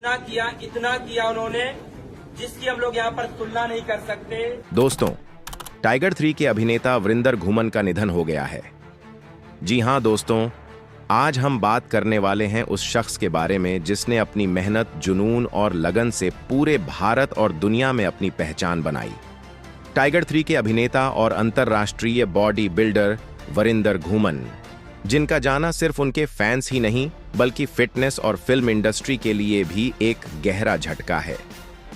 इतना किया उन्होंने जिसकी हम लोग यहाँ पर तुलना नहीं कर सकते। दोस्तों, टाइगर 3 के अभिनेता वरिंदर घुमन का निधन हो गया है। जी हां दोस्तों, आज हम बात करने वाले हैं उस शख्स के बारे में जिसने अपनी मेहनत, जुनून और लगन से पूरे भारत और दुनिया में अपनी पहचान बनाई। टाइगर 3 के अभिनेता और अंतर्राष्ट्रीय बॉडी बिल्डर वरिंदर घुमन, जिनका जाना सिर्फ उनके फैंस ही नहीं बल्कि फिटनेस और फिल्म इंडस्ट्री के लिए भी एक गहरा झटका है।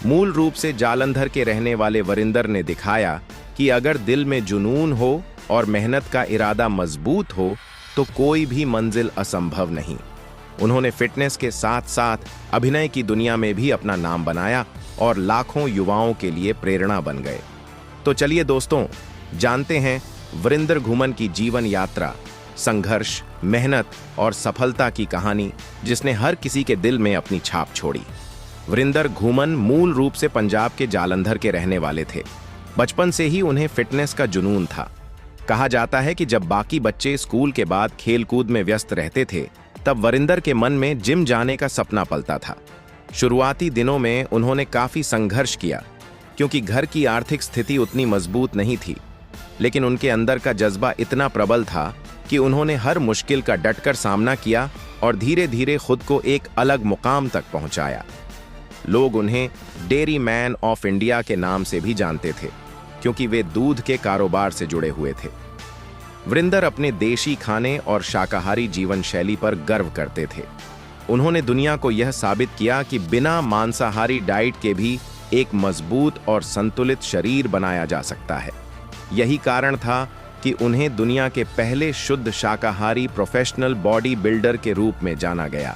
मूल रूप से जालंधर के रहने वाले वरिंदर ने दिखाया कि अगर दिल में जुनून हो और मेहनत का इरादा मजबूत हो तो कोई भी मंजिल असंभव नहीं। उन्होंने फिटनेस के साथ साथ अभिनय की दुनिया में भी अपना नाम बनाया और लाखों युवाओं के लिए प्रेरणा बन गए। तो चलिए दोस्तों, जानते हैं वरिंदर घुमन की जीवन यात्रा, संघर्ष, मेहनत और सफलता की कहानी जिसने हर किसी के दिल में अपनी छाप छोड़ी। वरिंदर घुमन मूल रूप से पंजाब के जालंधर के रहने वाले थे। बचपन से ही उन्हें फिटनेस का जुनून था। कहा जाता है कि जब बाकी बच्चे स्कूल के बाद खेलकूद में व्यस्त रहते थे, तब वरिंदर के मन में जिम जाने का सपना पलता था। शुरुआती दिनों में उन्होंने काफी संघर्ष किया क्योंकि घर की आर्थिक स्थिति उतनी मजबूत नहीं थी, लेकिन उनके अंदर का जज्बा इतना प्रबल था कि उन्होंने हर मुश्किल का डटकर सामना किया और धीरे धीरे खुद को एक अलग मुकाम तक पहुंचाया। लोग उन्हें डेयरी मैन ऑफ इंडिया के नाम से भी जानते थे क्योंकि वे दूध के कारोबार से जुड़े हुए थे। वरिंदर अपने देशी खाने और शाकाहारी जीवन शैली पर गर्व करते थे। उन्होंने दुनिया को यह साबित किया कि बिना मांसाहारी डाइट के भी एक मजबूत और संतुलित शरीर बनाया जा सकता है। यही कारण था कि उन्हें दुनिया के पहले शुद्ध शाकाहारी प्रोफेशनल बॉडी बिल्डर के रूप में जाना गया।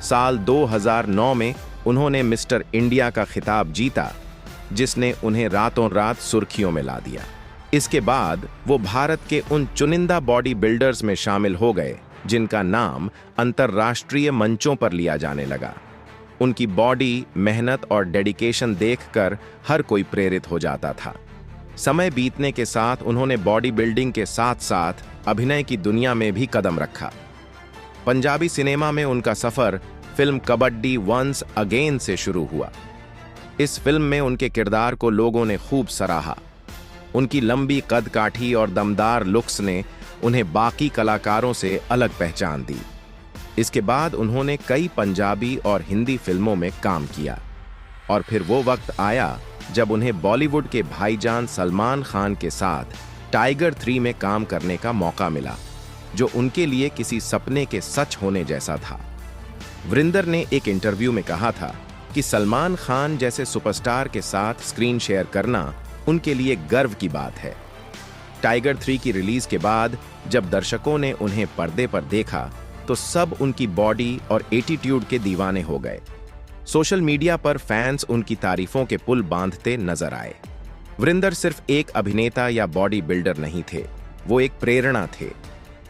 साल 2009 में उन्होंने मिस्टर इंडिया का खिताब जीता, जिसने उन्हें रातों रात सुर्खियों में ला दिया। इसके बाद वो भारत के उन चुनिंदा बॉडी बिल्डर्स में शामिल हो गए जिनका नाम अंतर्राष्ट्रीय मंचों पर लिया जाने लगा। उनकी बॉडी, मेहनत और डेडिकेशन देखकर हर कोई प्रेरित हो जाता था। समय बीतने के साथ उन्होंने बॉडी बिल्डिंग के साथ साथ अभिनय की दुनिया में भी कदम रखा। पंजाबी सिनेमा में उनका सफर फिल्म कबड्डी वंस अगेन से शुरू हुआ। इस फिल्म में उनके किरदार को लोगों ने खूब सराहा। उनकी लंबी कदकाठी और दमदार लुक्स ने उन्हें बाकी कलाकारों से अलग पहचान दी। इसके बाद उन्होंने कई पंजाबी और हिंदी फिल्मों में काम किया और फिर वो वक्त आया जब उन्हें बॉलीवुड के भाईजान सलमान खान के साथ टाइगर 3 में काम करने का मौका मिला, जो उनके लिए किसी सपने के सच होने जैसा था। वरिंदर ने एक इंटरव्यू में कहा था कि सलमान खान जैसे सुपरस्टार के साथ स्क्रीन शेयर करना उनके लिए गर्व की बात है। टाइगर 3 की रिलीज के बाद जब दर्शकों ने उन्हें पर्दे पर देखा तो सब उनकी बॉडी और एटीट्यूड के दीवाने हो गए। सोशल मीडिया पर फैंस उनकी तारीफों के पुल बांधते नजर आए। वरिंदर सिर्फ एक अभिनेता या बॉडी बिल्डर नहीं थे, वो एक प्रेरणा थे।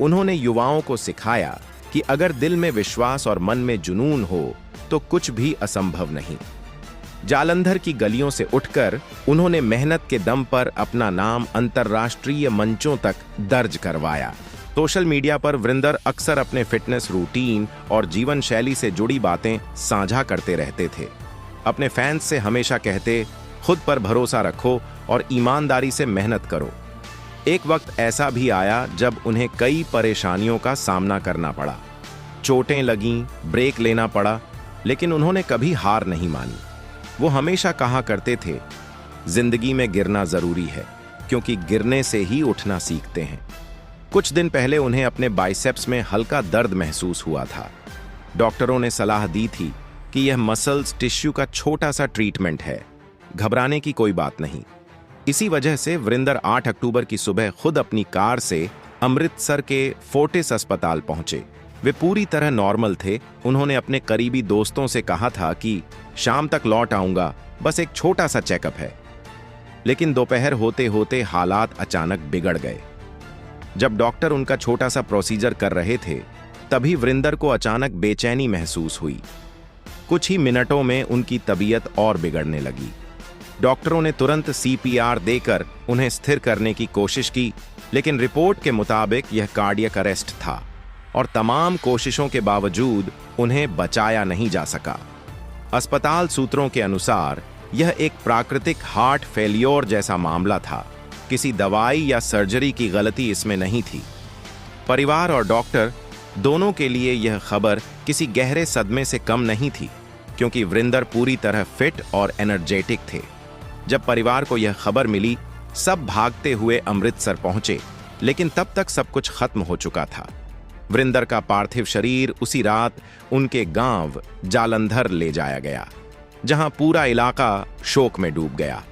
उन्होंने युवाओं को सिखाया कि अगर दिल में विश्वास और मन में जुनून हो तो कुछ भी असंभव नहीं। जालंधर की गलियों से उठकर उन्होंने मेहनत के दम पर अपना नाम अंतर्राष्ट्रीय मंचों तक दर्ज करवाया। सोशल मीडिया पर वरिंदर अक्सर अपने फिटनेस रूटीन और जीवन शैली से जुड़ी बातें साझा करते रहते थे। अपने फैंस से हमेशा कहते, खुद पर भरोसा रखो और ईमानदारी से मेहनत करो। एक वक्त ऐसा भी आया जब उन्हें कई परेशानियों का सामना करना पड़ा। चोटें लगीं, ब्रेक लेना पड़ा, लेकिन उन्होंने कभी हार नहीं मानी। वो हमेशा कहा करते थे, जिंदगी में गिरना जरूरी है क्योंकि गिरने से ही उठना सीखते हैं। कुछ दिन पहले उन्हें अपने बाइसेप्स में हल्का दर्द महसूस हुआ था। डॉक्टरों ने सलाह दी थी कि यह मसल्स टिश्यू का छोटा सा ट्रीटमेंट है, घबराने की कोई बात नहीं। इसी वजह से वरिंदर 8 अक्टूबर की सुबह खुद अपनी कार से अमृतसर के फोर्टिस अस्पताल पहुंचे। वे पूरी तरह नॉर्मल थे। उन्होंने अपने करीबी दोस्तों से कहा था कि शाम तक लौट आऊंगा, बस एक छोटा सा चेकअप है। लेकिन दोपहर होते होते हालात अचानक बिगड़ गए। जब डॉक्टर उनका छोटा सा प्रोसीजर कर रहे थे, तभी वरिंदर को अचानक बेचैनी महसूस हुई। कुछ ही मिनटों में उनकी तबीयत और बिगड़ने लगी। डॉक्टरों ने तुरंत CPR देकर उन्हें स्थिर करने की कोशिश की, लेकिन रिपोर्ट के मुताबिक यह कार्डियक अरेस्ट था और तमाम कोशिशों के बावजूद उन्हें बचाया नहीं जा सका। अस्पताल सूत्रों के अनुसार यह एक प्राकृतिक हार्ट फेलियर जैसा मामला था। किसी दवाई या सर्जरी की गलती इसमें नहीं थी। परिवार और डॉक्टर दोनों के लिए यह खबर किसी गहरे सदमे से कम नहीं थी, क्योंकि वरिंदर पूरी तरह फिट और एनर्जेटिक थे। जब परिवार को यह खबर मिली, सब भागते हुए अमृतसर पहुंचे, लेकिन तब तक सब कुछ खत्म हो चुका था। वरिंदर का पार्थिव शरीर उसी रात उनके गांव जालंधर ले जाया गया, जहां पूरा इलाका शोक में डूब गया।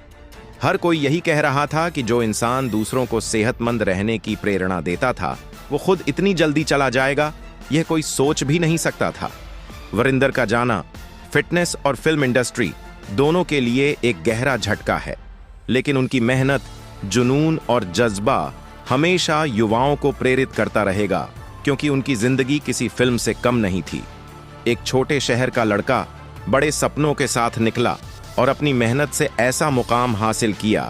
हर कोई यही कह रहा था कि जो इंसान दूसरों को सेहतमंद रहने की प्रेरणा देता था, वो खुद इतनी जल्दी चला जाएगा, यह कोई सोच भी नहीं सकता था। वरिंदर का जाना फिटनेस और फिल्म इंडस्ट्री दोनों के लिए एक गहरा झटका है, लेकिन उनकी मेहनत, जुनून और जज्बा हमेशा युवाओं को प्रेरित करता रहेगा, क्योंकि उनकी जिंदगी किसी फिल्म से कम नहीं थी। एक छोटे शहर का लड़का बड़े सपनों के साथ निकला और अपनी मेहनत से ऐसा मुकाम हासिल किया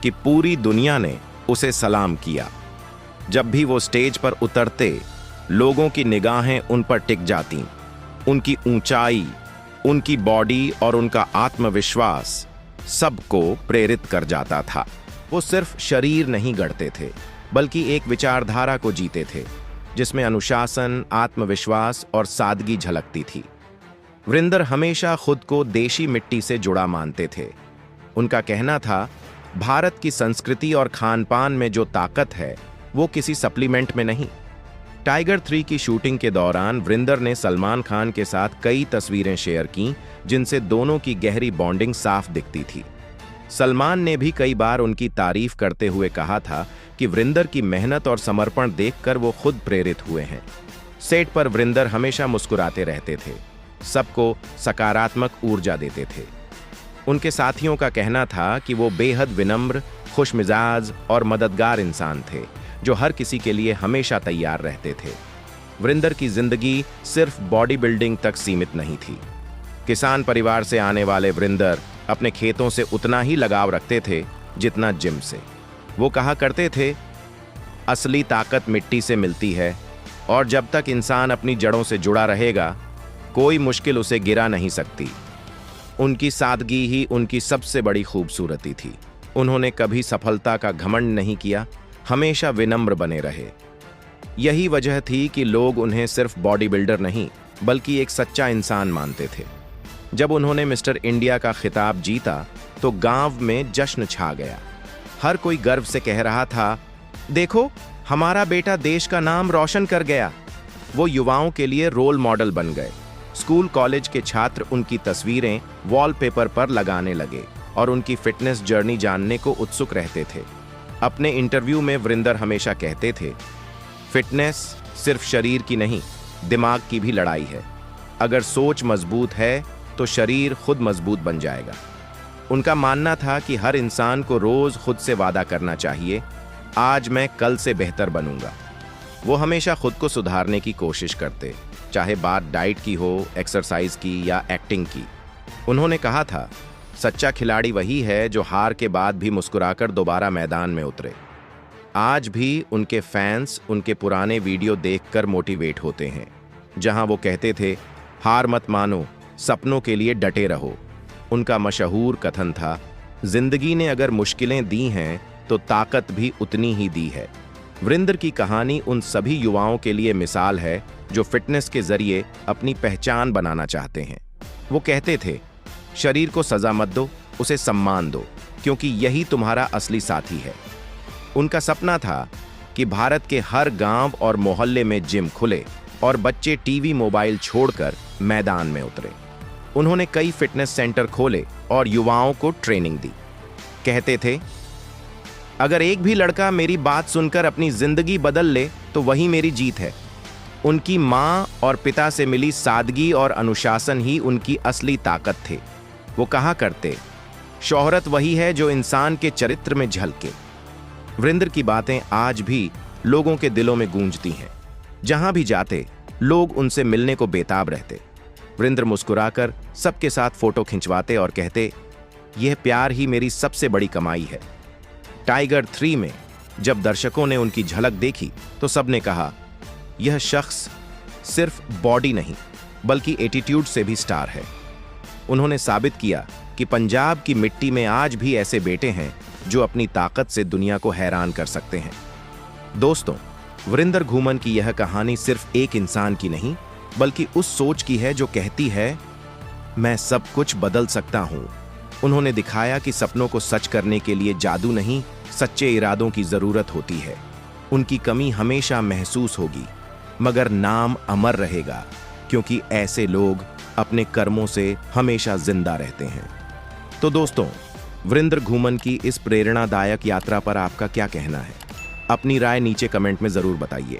कि पूरी दुनिया ने उसे सलाम किया। जब भी वो स्टेज पर उतरते, लोगों की निगाहें उन पर टिक जातीं। उनकी ऊंचाई, उनकी बॉडी और उनका आत्मविश्वास सबको प्रेरित कर जाता था। वो सिर्फ शरीर नहीं गढ़ते थे, बल्कि एक विचारधारा को जीते थे, जिसमें अनुशासन, आत्मविश्वास और सादगी झलकती थी। वरिंदर हमेशा खुद को देशी मिट्टी से जुड़ा मानते थे। उनका कहना था, भारत की संस्कृति और खानपान में जो ताकत है, वो किसी सप्लीमेंट में नहीं। टाइगर 3 की शूटिंग के दौरान वरिंदर ने सलमान खान के साथ कई तस्वीरें शेयर की, जिनसे दोनों की गहरी बॉन्डिंग साफ दिखती थी। सलमान ने भी कई बार उनकी तारीफ करते हुए कहा था कि वरिंदर की मेहनत और समर्पण देखकर वो खुद प्रेरित हुए हैं। सेट पर वरिंदर हमेशा मुस्कुराते रहते थे, सबको सकारात्मक ऊर्जा देते थे। उनके साथियों का कहना था कि वो बेहद विनम्र, खुशमिजाज और मददगार इंसान थे, जो हर किसी के लिए हमेशा तैयार रहते थे। वरिंदर की जिंदगी सिर्फ बॉडी बिल्डिंग तक सीमित नहीं थी। किसान परिवार से आने वाले वरिंदर अपने खेतों से उतना ही लगाव रखते थे जितना जिम से। वो कहा करते थे, असली ताकत मिट्टी से मिलती है, और जब तक इंसान अपनी जड़ों से जुड़ा रहेगा, कोई मुश्किल उसे गिरा नहीं सकती। उनकी सादगी ही उनकी सबसे बड़ी खूबसूरती थी। उन्होंने कभी सफलता का घमंड नहीं किया, हमेशा विनम्र बने रहे। यही वजह थी कि लोग उन्हें सिर्फ बॉडी बिल्डर नहीं, बल्कि एक सच्चा इंसान मानते थे। जब उन्होंने मिस्टर इंडिया का खिताब जीता, तो गांव में जश्न छा गया। हर कोई गर्व से कह रहा था, देखो, हमारा बेटा देश का नाम रोशन कर गया। वो युवाओं के लिए रोल मॉडल बन गए। स्कूल कॉलेज के छात्र उनकी तस्वीरें वॉलपेपर पर लगाने लगे और उनकी फिटनेस जर्नी जानने को उत्सुक रहते थे। अपने इंटरव्यू में वरिंदर हमेशा कहते थे, फिटनेस सिर्फ शरीर की नहीं, दिमाग की भी लड़ाई है। अगर सोच मजबूत है तो शरीर खुद मजबूत बन जाएगा। उनका मानना था कि हर इंसान को रोज खुद से वादा करना चाहिए, आज मैं कल से बेहतर बनूंगा। वो हमेशा खुद को सुधारने की कोशिश करते, चाहे बात डाइट की हो, एक्सरसाइज की या एक्टिंग की। उन्होंने कहा था, सच्चा खिलाड़ी वही है जो हार के बाद भी मुस्कुराकर दोबारा मैदान में उतरे। आज भी उनके फैंस उनके पुराने वीडियो देखकर मोटिवेट होते हैं, जहां वो कहते थे, हार मत मानो, सपनों के लिए डटे रहो। उनका मशहूर कथन था, जिंदगी ने अगर मुश्किलें दी हैं तो ताकत भी उतनी ही दी है। वरिंदर की कहानी उन सभी युवाओं के लिए मिसाल है जो फिटनेस के जरिए अपनी पहचान बनाना चाहते हैं। वो कहते थे, शरीर को सजा मत दो, उसे सम्मान दो, क्योंकि यही तुम्हारा असली साथी है। उनका सपना था कि भारत के हर गांव और मोहल्ले में जिम खुले और बच्चे टीवी मोबाइल छोड़कर मैदान में उतरे। उन्होंने कई फिटनेस सेंटर खोले और युवाओं को ट्रेनिंग दी। कहते थे, अगर एक भी लड़का मेरी बात सुनकर अपनी जिंदगी बदल ले तो वही मेरी जीत है। उनकी माँ और पिता से मिली सादगी और अनुशासन ही उनकी असली ताकत थे। वो कहा करते, शोहरत वही है जो इंसान के चरित्र में झलके। वरिंदर की बातें आज भी लोगों के दिलों में गूंजती हैं। जहां भी जाते, लोग उनसे मिलने को बेताब रहते। वरिंदर मुस्कुराकर सबके साथ फोटो खिंचवाते और कहते, यह प्यार ही मेरी सबसे बड़ी कमाई है। टाइगर 3 में जब दर्शकों ने उनकी झलक देखी तो सबने कहा, यह शख्स सिर्फ बॉडी नहीं बल्कि एटीट्यूड से भी स्टार है। उन्होंने साबित किया कि पंजाब की मिट्टी में आज भी ऐसे बेटे हैं जो अपनी ताकत से दुनिया को हैरान कर सकते हैं। दोस्तों, वरिंदर घूमन की यह कहानी सिर्फ एक इंसान की नहीं, बल्कि उस सोच की है जो कहती है, मैं सब कुछ बदल सकता हूं। उन्होंने दिखाया कि सपनों को सच करने के लिए जादू नहीं, सच्चे इरादों की जरूरत होती है। उनकी कमी हमेशा महसूस होगी, मगर नाम अमर रहेगा, क्योंकि ऐसे लोग अपने कर्मों से हमेशा जिंदा रहते हैं। तो दोस्तों, वरिंदर घूमन की इस प्रेरणादायक यात्रा पर आपका क्या कहना है? अपनी राय नीचे कमेंट में जरूर बताइए।